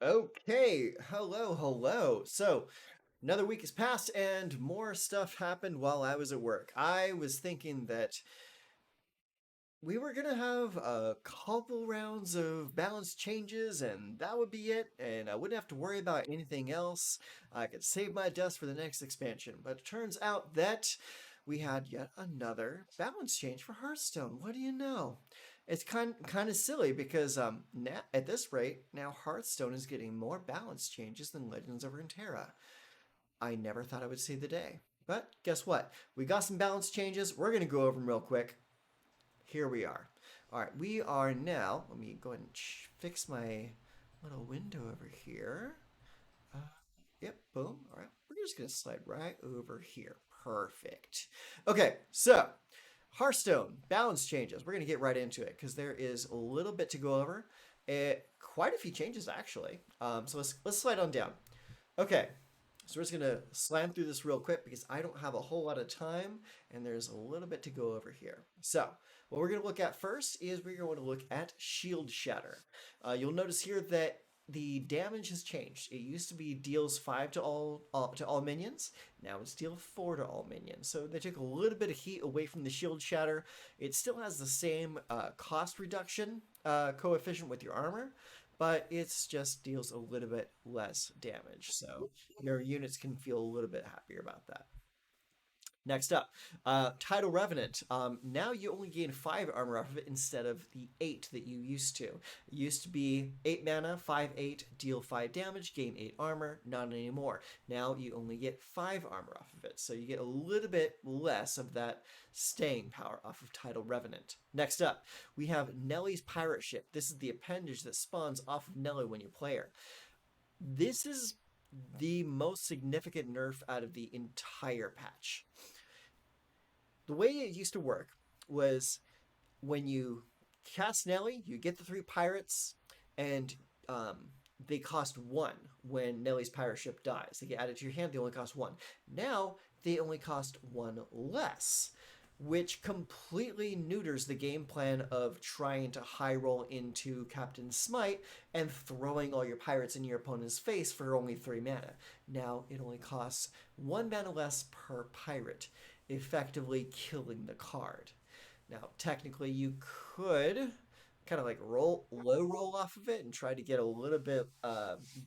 Okay, hello. So, another week has passed and more stuff happened while I was at work. I was thinking that we were gonna have a couple rounds of balance changes and that would be it, and I wouldn't have to worry about anything else. I could save my dust for the next expansion. But it turns out that we had yet another balance change for Hearthstone. What do you know? It's kind of silly because now, at this rate, now Hearthstone is getting more balance changes than Legends of Runeterra. I never thought I would see the day. But guess what? We got some balance changes. We're going to go over them real quick. Here we are. All right, we are now. Let me go ahead and fix my little window over here. Uh, yep, boom. All right, we're just going to slide right over here. Perfect. Okay, so Hearthstone balance changes. We're going to get right into it because there is a little bit to go over. Quite a few changes actually. So let's slide on down. Okay, so we're just gonna slam through this real quick because I don't have a whole lot of time and there's a little bit to go over here. So what we're gonna look at first is we're going to look at Shield Shatter. You'll notice here that the damage has changed. It used to be deals 5 to all minions. Now it's deal 4 to all minions. So they took a little bit of heat away from the Shield Shatter. It still has the same cost reduction coefficient with your armor, but it's just deals a little bit less damage. So your units can feel a little bit happier about that. Next up, Tidal Revenant. Now you only gain 5 armor off of it instead of the 8 that you used to. It used to be 8 mana, 5/8, deal 5 damage, gain 8 armor. Not anymore. Now you only get 5 armor off of it. So you get a little bit less of that staying power off of Tidal Revenant. Next up, we have Nellie's Pirate Ship. This is the appendage that spawns off of Nellie when you play her. This is the most significant nerf out of the entire patch. The way it used to work was when you cast Nellie, you get the 3 pirates, and they cost 1 when Nellie's pirate ship dies. They get added to your hand, they only cost 1. Now, they only cost 1 less, which completely neuters the game plan of trying to high roll into Captain Smite and throwing all your pirates in your opponent's face for only 3 mana. Now, it only costs 1 mana less per pirate, effectively killing the card. Now, technically, you could kind of like low roll off of it and try to get a little bit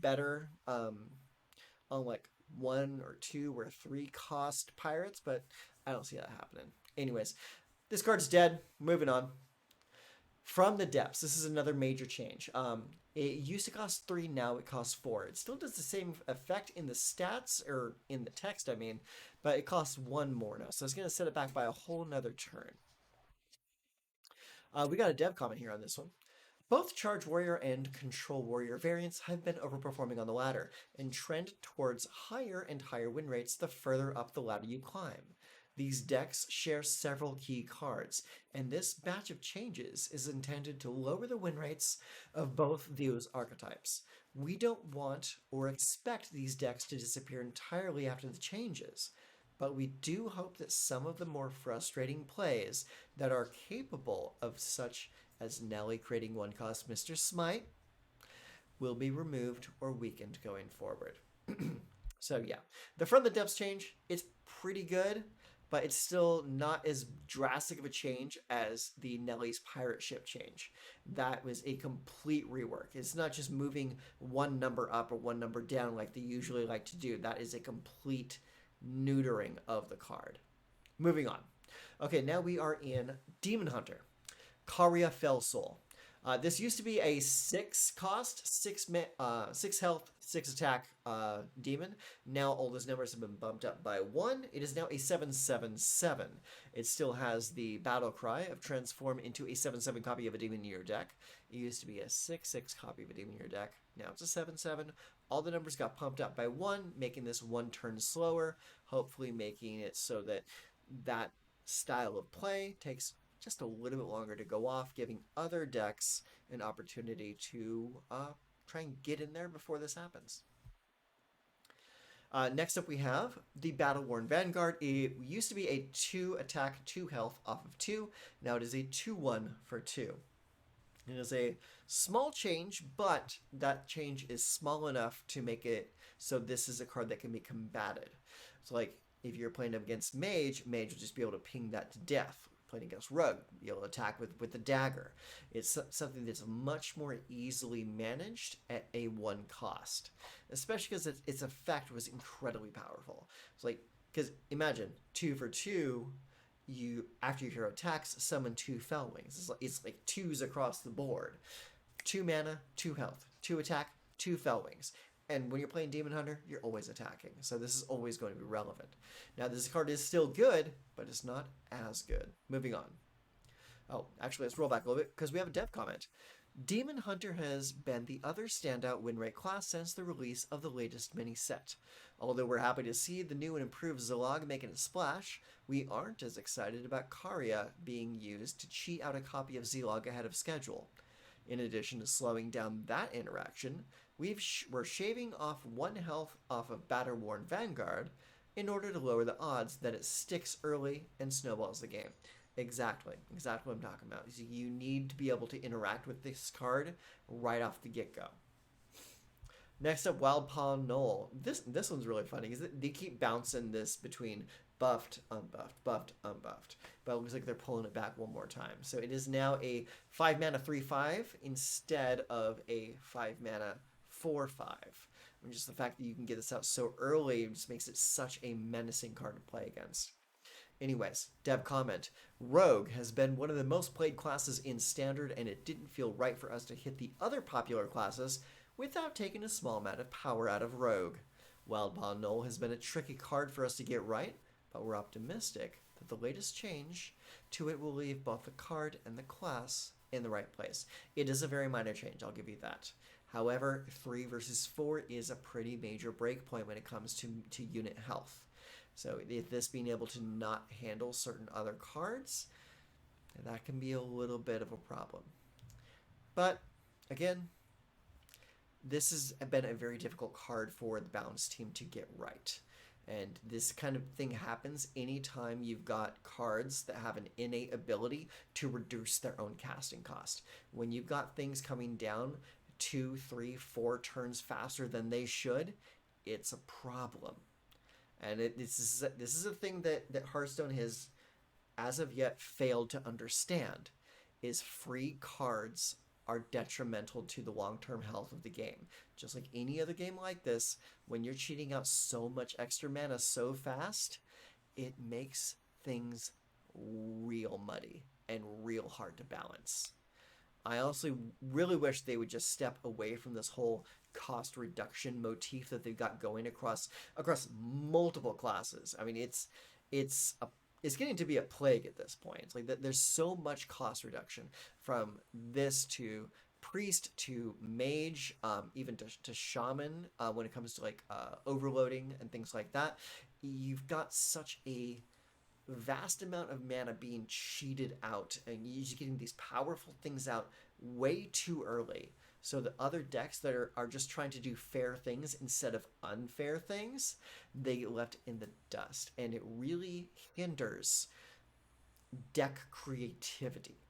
better on like 1 or 2 or 3 cost pirates, but I don't see that happening. Anyways, this card's dead. Moving on. From the depths, this is another major change. It used to cost 3, now it costs 4. It still does the same effect in the stats, or in the text, I mean, but it costs 1 more now. So it's going to set it back by a whole nother turn. We got a dev comment here on this one. Both Charge Warrior and Control Warrior variants have been overperforming on the ladder and trend towards higher and higher win rates the further up the ladder you climb. These decks share several key cards, and this batch of changes is intended to lower the win rates of both those archetypes. We don't want or expect these decks to disappear entirely after the changes, but we do hope that some of the more frustrating plays that are capable of such as Nellie creating 1-cost Mr. Smite will be removed or weakened going forward. So yeah, the From the Depths change, it's pretty good, but it's still not as drastic of a change as the Nellie's pirate ship change. That was a complete rework. It's not just moving 1 number up or 1 number down like they usually like to do. That is a complete neutering of the card. Moving on. Okay, now we are in Demon Hunter. Karia Felsoul. This used to be a 6 cost, 6 health, 6 attack demon. Now all those numbers have been bumped up by 1. It is now a 7/7/7. It still has the battle cry of transform into a 7/7 copy of a demon in your deck. It used to be a 6/6 copy of a demon in your deck. Now it's a 7/7. All the numbers got pumped up by 1, making this 1 turn slower, hopefully making it so that that style of play takes just a little bit longer to go off, giving other decks an opportunity to try and get in there before this happens. Next up we have the Battle-Worn Vanguard. It used to be a 2 attack, 2 health off of 2. Now it is a 2/1 for 2. It is a small change, but that change is small enough to make it so this is a card that can be combated. So, like, if you're playing against Mage, Mage will just be able to ping that to death. Playing against Rogue, be able to attack with the dagger. It's something that's much more easily managed at a one cost, especially because its effect was incredibly powerful. It's like, because imagine 2 for 2, you after your hero attacks, summon 2 Felwings. It's like twos across the board. 2 mana, 2 health, 2 attack, 2 Felwings. And when you're playing Demon Hunter, you're always attacking. So this is always going to be relevant. Now, this card is still good, but it's not as good. Moving on. Oh, actually, let's roll back a little bit because we have a dev comment. Demon Hunter has been the other standout win rate class since the release of the latest mini set. Although we're happy to see the new and improved Zilog making a splash, we aren't as excited about Karia being used to cheat out a copy of Zilog ahead of schedule. In addition to slowing down that interaction, we're shaving off 1 health off of Batter-Worn Vanguard in order to lower the odds that it sticks early and snowballs the game. Exactly what I'm talking about. You need to be able to interact with this card right off the get-go. Next up, Wild Paw Knoll. This one's really funny because they keep bouncing this between buffed, unbuffed, buffed, unbuffed. But it looks like they're pulling it back one more time. So it is now a 5 mana 3/5 instead of a 5 mana 4/5. I mean, just the fact that you can get this out so early just makes it such a menacing card to play against. Anyways, dev comment. Rogue has been one of the most played classes in Standard, and it didn't feel right for us to hit the other popular classes without taking a small amount of power out of Rogue. Wildpaw Knoll has been a tricky card for us to get right, but we're optimistic that the latest change to it will leave both the card and the class in the right place. It is a very minor change, I'll give you that. However, 3 versus 4 is a pretty major breakpoint when it comes to unit health. So this being able to not handle certain other cards, that can be a little bit of a problem. But, again, this has been a very difficult card for the Balance team to get right. And this kind of thing happens anytime you've got cards that have an innate ability to reduce their own casting cost. When you've got things coming down 2, 3, 4 turns faster than they should, it's a problem. And this is a thing that Hearthstone has, as of yet, failed to understand, is free cards are detrimental to the long-term health of the game. Just like any other game like this, when you're cheating out so much extra mana so fast, it makes things real muddy and real hard to balance. I also really wish they would just step away from this whole cost reduction motif that they've got going across multiple classes. I mean, it's getting to be a plague at this point. It's like there's so much cost reduction from this to priest to mage, even to shaman, when it comes to like overloading and things like that. You've got such a vast amount of mana being cheated out, and you're just getting these powerful things out way too early. So the other decks that are just trying to do fair things instead of unfair things, they get left in the dust. And it really hinders deck creativity.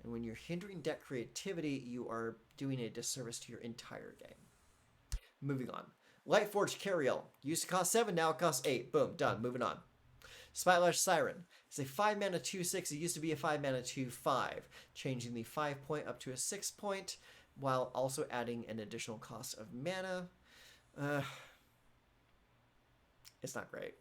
And when you're hindering deck creativity, you are doing a disservice to your entire game. Moving on. Lightforged Karia. Used to cost 7, now it costs 8. Boom, done. Moving on. Smite Lash Siren. It's a 5 mana 2/6. It used to be a 5 mana 2/5. Changing the 5 point up to a 6 point, while also adding an additional cost of mana. It's not great.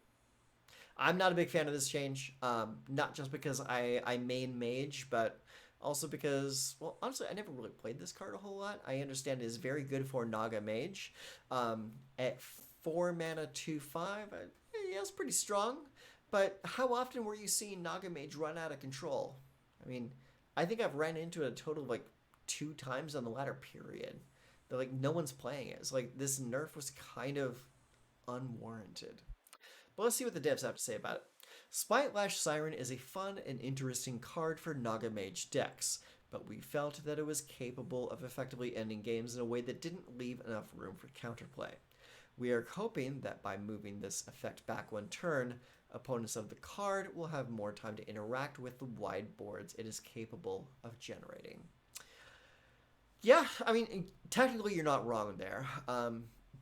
I'm not a big fan of this change, not just because I main mage, but also because, well, honestly, I never really played this card a whole lot. I understand it is very good for Naga Mage. At 4 mana 2/5, yeah, it's pretty strong, but how often were you seeing Naga Mage run out of control? I mean, I think I've ran into it a total of like 2 times on the latter period. But like no one's playing it. It's like this nerf was kind of unwarranted. But let's see what the devs have to say about it. Smite Lash Siren is a fun and interesting card for Naga Mage decks, but we felt that it was capable of effectively ending games in a way that didn't leave enough room for counterplay. We are hoping that by moving this effect back 1 turn, opponents of the card will have more time to interact with the wide boards it is capable of generating. Yeah, I mean, technically you're not wrong there.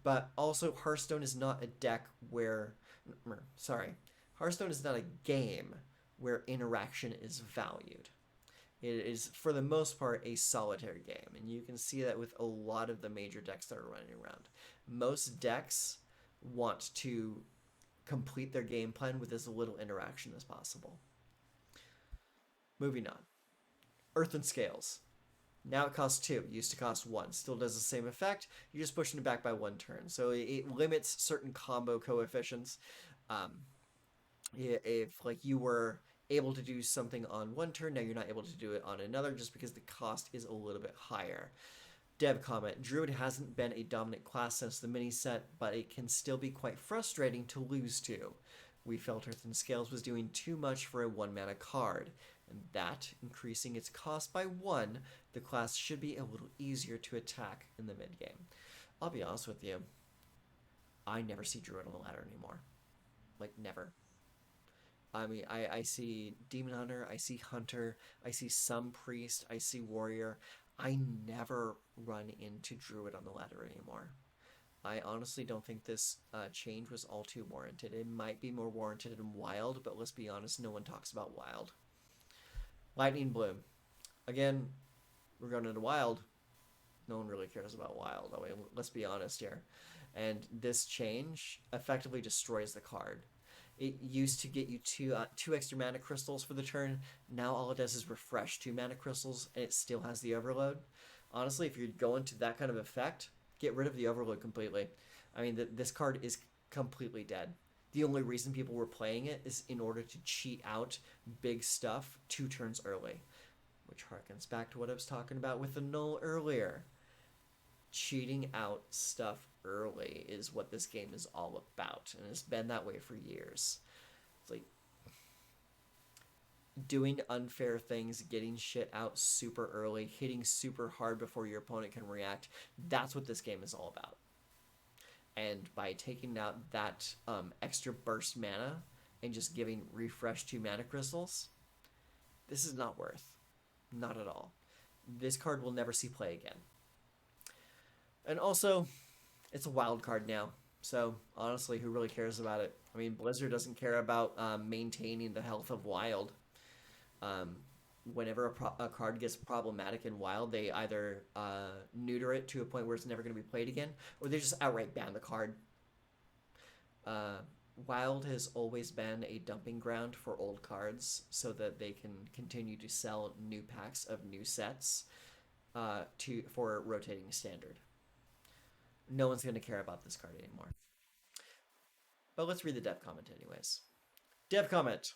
But also Hearthstone is not a deck where, sorry, Hearthstone is not a game where interaction is valued. It is, for the most part, a solitary game, and you can see that with a lot of the major decks that are running around. Most decks want to complete their game plan with as little interaction as possible. Moving on. Earthen Scales. Now it costs 2. It used to cost 1. Still does the same effect. You're just pushing it back by 1 turn. So it limits certain combo coefficients. Um, if like you were able to do something on 1 turn, now you're not able to do it on another just because the cost is a little bit higher. Dev comment, Druid hasn't been a dominant class since the mini set, but it can still be quite frustrating to lose to. We felt Earthen Scales was doing too much for a 1 mana card, and that, increasing its cost by 1, the class should be a little easier to attack in the mid game. I'll be honest with you, I never see Druid on the ladder anymore. Like, never. I mean, I see Demon Hunter, I see Hunter, I see some Priest, I see Warrior. I never run into Druid on the ladder anymore. I honestly don't think this change was all too warranted. It might be more warranted in Wild, but let's be honest, no one talks about Wild. Lightning Bloom. Again, we're going into Wild. No one really cares about Wild. I mean, let's be honest here. And this change effectively destroys the card. It used to get you two extra mana crystals for the turn. Now all it does is refresh 2 mana crystals, and it still has the overload. Honestly, if you're going to that kind of effect, get rid of the overload completely. I mean, this card is completely dead. The only reason people were playing it is in order to cheat out big stuff 2 turns early, which harkens back to what I was talking about with the Knoll earlier. Cheating out stuff early is what this game is all about, and it's been that way for years. It's like doing unfair things, getting shit out super early, hitting super hard before your opponent can react. That's what this game is all about. And by taking out that extra burst mana and just giving refresh 2 mana crystals, this is not worth. Not at all. This card will never see play again. And also, it's a wild card now. So, honestly, who really cares about it? I mean, Blizzard doesn't care about maintaining the health of Wild. Whenever a card gets problematic in Wild, they either neuter it to a point where it's never going to be played again, or they just outright ban the card. Wild has always been a dumping ground for old cards so that they can continue to sell new packs of new sets for rotating Standard. No one's going to care about this card anymore. But let's read the dev comment anyways. Dev comment.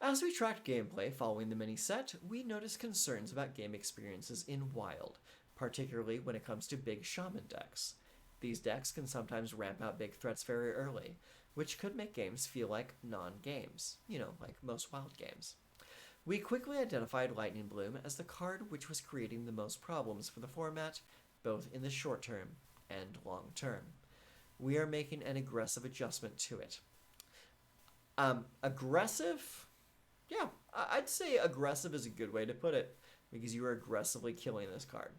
As we tracked gameplay following the mini set, we noticed concerns about game experiences in Wild, particularly when it comes to big shaman decks. These decks can sometimes ramp out big threats very early, which could make games feel like non-games, like most Wild games. We quickly identified Lightning Bloom as the card which was creating the most problems for the format, both in the short term and long term. We are making an aggressive adjustment to it. Aggressive? Yeah, I'd say aggressive is a good way to put it, because you are aggressively killing this card.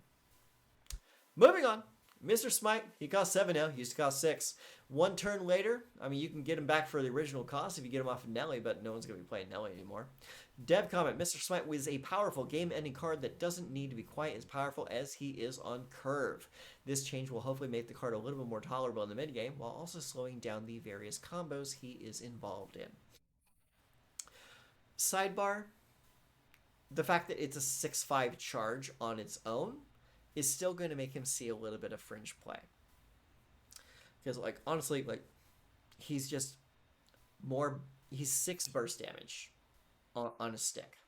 Moving on. Mr. Smite, he costs 7 now. He used to cost 6. 1 turn later, I mean, you can get him back for the original cost if you get him off of Nellie, but no one's going to be playing Nellie anymore. Dev comment, Mr. Smite was a powerful game-ending card that doesn't need to be quite as powerful as he is on curve. This change will hopefully make the card a little bit more tolerable in the mid-game, while also slowing down the various combos he is involved in. Sidebar, the fact that it's a 6/5 charge on its own is still going to make him see a little bit of fringe play. Because, honestly, he's just he's 6 burst damage on a stick.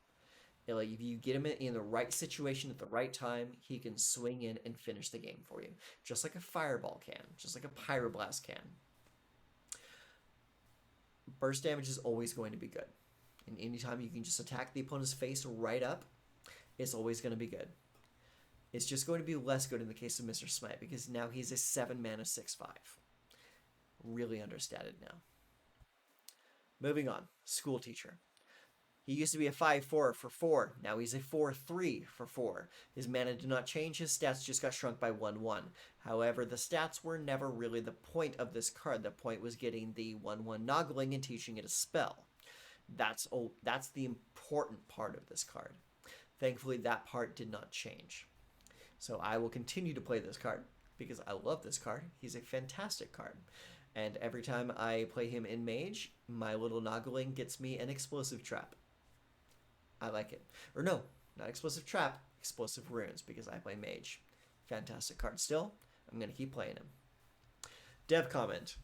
And, if you get him in the right situation at the right time, he can swing in and finish the game for you. Just like a fireball can, just like a pyroblast can. Burst damage is always going to be good. And anytime you can just attack the opponent's face right up, it's always going to be good. It's just going to be less good in the case of Mr. Smite, because now he's a 7 mana 6/5. Really understated now. Moving on. School teacher. He used to be a 5-4 for 4. Now he's a 4-3 for 4. His mana did not change. His stats just got shrunk by 1-1. However, the stats were never really the point of this card. The point was getting the 1-1 Noggling and teaching it a spell. That's the important part of this card. Thankfully, that part did not change. So I will continue to play this card because I love this card. He's a fantastic card. And every time I play him in Mage, my little Noggling gets me an Explosive Trap. I like it. Or no, not Explosive Trap, Explosive Runes, because I play Mage. Fantastic card still. I'm going to keep playing him. Dev comment.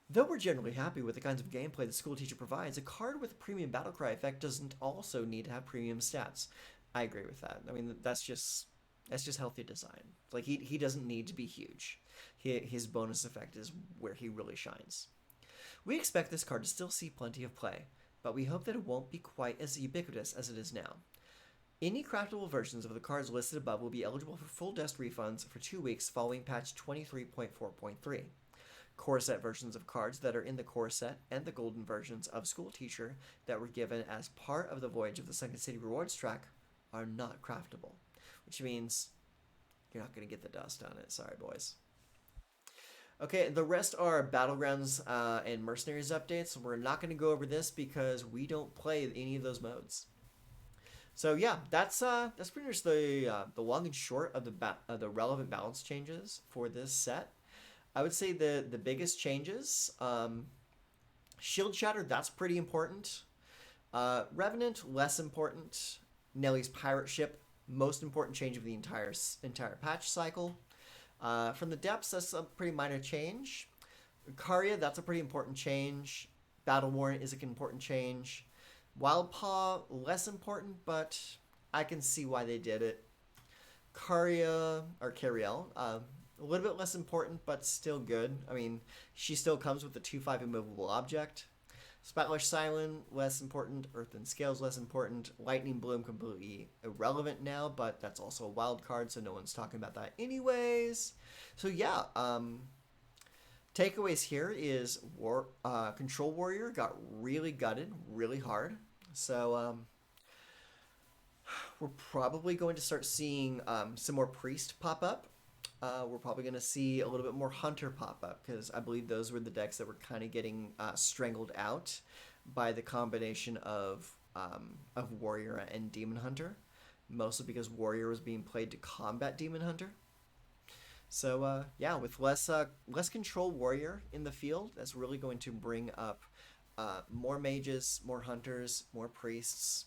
Though we're generally happy with the kinds of gameplay the school teacher provides, a card with a premium Battlecry effect doesn't also need to have premium stats. I agree with that. I mean, that's just healthy design. Like, he doesn't need to be huge. His bonus effect is where he really shines. We expect this card to still see plenty of play, but we hope that it won't be quite as ubiquitous as it is now. Any craftable versions of the cards listed above will be eligible for full dust refunds for 2 weeks following patch 23.4.3. Core set versions of cards that are in the core set and the golden versions of School Teacher that were given as part of the Voyage of the Sunken City Rewards track are not craftable, which means you're not going to get the dust on it. Sorry, boys. Okay, the rest are Battlegrounds and Mercenaries updates. We're not going to go over this because we don't play any of those modes. So yeah, that's pretty much the long and short of the relevant balance changes for this set. I would say the biggest changes, Shield Shatter, that's pretty important. Revenant, less important. Nellie's Pirate Ship, most important change of the entire patch cycle. From the Depths, that's a pretty minor change. Karia, that's a pretty important change. Battle Warrant is an important change. Wild Paw, less important, but I can see why they did it. Karia, or Cariel, a little bit less important, but still good. I mean, she still comes with the 2/5 immovable object. Lash Siren, less important. Earth and Scales, less important. Lightning Bloom, completely irrelevant now, but that's also a wild card, so no one's talking about that anyways. So yeah, takeaways here is Control Warrior got really gutted really hard. So we're probably going to start seeing some more Priest pop up. We're probably going to see a little bit more Hunter pop up because I believe those were the decks that were kind of getting strangled out by the combination of Warrior and Demon Hunter, mostly because Warrior was being played to combat Demon Hunter. So yeah, with less Control Warrior in the field, that's really going to bring up more mages, more hunters, more priests.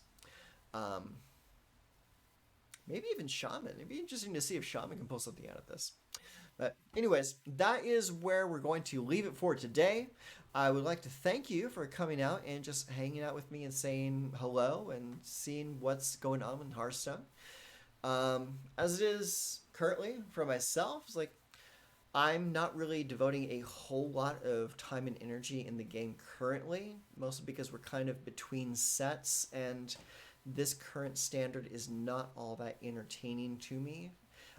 Maybe even Shaman. It'd be interesting to see if Shaman can pull something out of this. But anyways, that is where we're going to leave it for today. I would like to thank you for coming out and just hanging out with me and saying hello and seeing what's going on in Hearthstone. As it is currently for myself, it's like I'm not really devoting a whole lot of time and energy in the game currently, mostly because we're kind of between sets and this current standard is not all that entertaining to me.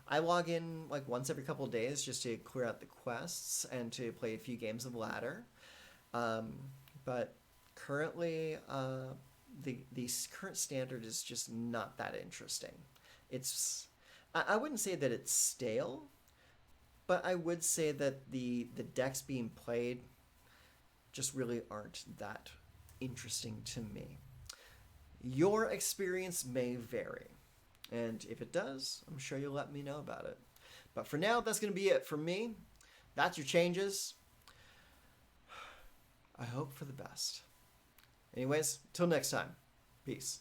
I log in like once every couple of days just to clear out the quests and to play a few games of ladder. But currently, the current standard is just not that interesting. I wouldn't say that it's stale, but I would say that the decks being played just really aren't that interesting to me. Your experience may vary, and if it does, I'm sure you'll let me know about it. But for now, that's going to be it for me. That's your changes. I hope for the best. Anyways, till next time. Peace.